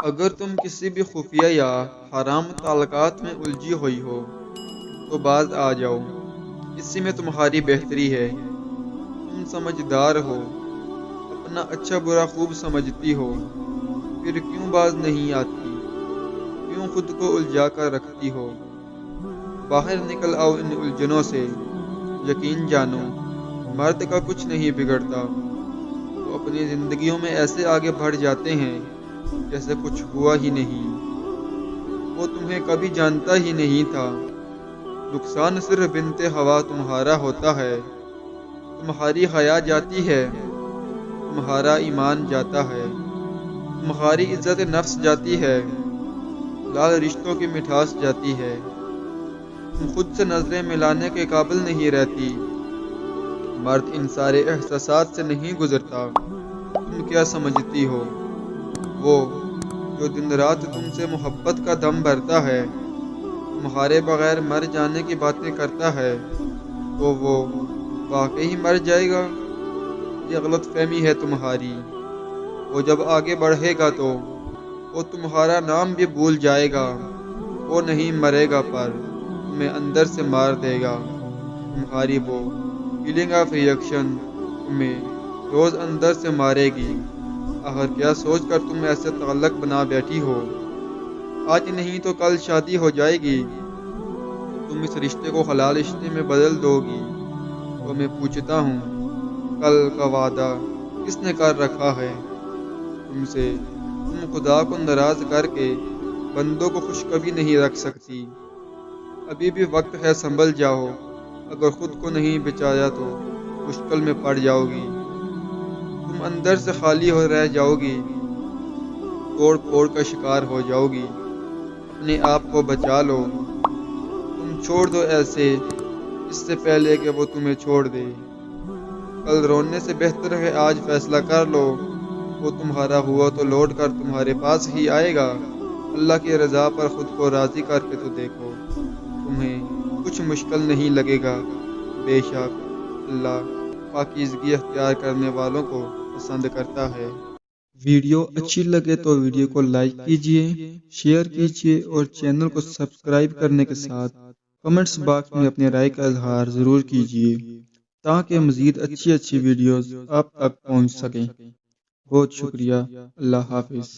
اگر تم کسی بھی خفیہ یا حرام تعلقات میں الجھی ہوئی ہو تو باز آ جاؤ، اسی میں تمہاری بہتری ہے۔ تم سمجھدار ہو، اپنا اچھا برا خوب سمجھتی ہو، پھر کیوں باز نہیں آتی؟ کیوں خود کو الجھا کر رکھتی ہو؟ باہر نکل آؤ ان الجھنوں سے۔ یقین جانو، مرد کا کچھ نہیں بگڑتا۔ وہ اپنی زندگیوں میں ایسے آگے بڑھ جاتے ہیں جیسے کچھ ہوا ہی نہیں۔ وہ تمہیں کبھی جانتا ہی نہیں تھا۔ نقصان صرف بنت ہوا تمہارا ہوتا ہے۔ تمہاری حیا جاتی ہے، تمہارا ایمان جاتا ہے، تمہاری عزت نفس جاتی ہے، لال رشتوں کی مٹھاس جاتی ہے۔ تم خود سے نظریں ملانے کے قابل نہیں رہتی۔ مرد ان سارے احساسات سے نہیں گزرتا۔ تم کیا سمجھتی ہو؟ وہ جو دن رات تم سے محبت کا دم بھرتا ہے، تمہارے بغیر مر جانے کی باتیں کرتا ہے، تو وہ واقعی مر جائے گا؟ یہ غلط فہمی ہے تمہاری۔ وہ جب آگے بڑھے گا تو وہ تمہارا نام بھی بھول جائے گا۔ وہ نہیں مرے گا پر تمہیں اندر سے مار دے گا۔ تمہاری وہ فیلنگ آف ریئیکشن تمہیں روز اندر سے مارے گی۔ آخر کیا سوچ کر تم ایسے تعلق بنا بیٹھی ہو؟ آج نہیں تو کل شادی ہو جائے گی۔ تم اس رشتے کو حلال رشتے میں بدل دو گی۔ تو میں پوچھتا ہوں، کل کا وعدہ کس نے کر رکھا ہے تم سے؟ تم خدا کو ناراض کر کے بندوں کو خوش کبھی نہیں رکھ سکتی۔ ابھی بھی وقت ہے، سنبھل جاؤ۔ اگر خود کو نہیں بچایا تو مشکل میں پڑ جاؤ گی۔ تم اندر سے خالی ہو رہ جاؤ گی، توڑ پھوڑ کا شکار ہو جاؤ گی۔ اپنے آپ کو بچا لو۔ تم چھوڑ دو ایسے اس سے پہلے کہ وہ تمہیں چھوڑ دے۔ کل رونے سے بہتر ہے آج فیصلہ کر لو۔ وہ تمہارا ہوا تو لوٹ کر تمہارے پاس ہی آئے گا۔ اللہ کی رضا پر خود کو راضی کر کے تو دیکھو، تمہیں کچھ مشکل نہیں لگے گا۔ بے شک اللہ پاکیزگی اختیار کرنے والوں کو پسند کرتا ہے۔ ویڈیو اچھی لگے تو ویڈیو کو لائک کیجئے، شیئر کیجئے اور چینل کو سبسکرائب کرنے کے ساتھ کمنٹس باکس میں اپنے رائے کا اظہار ضرور کیجئے تاکہ مزید اچھی ویڈیوز آپ تک پہنچ سکیں۔ بہت شکریہ۔ اللہ حافظ۔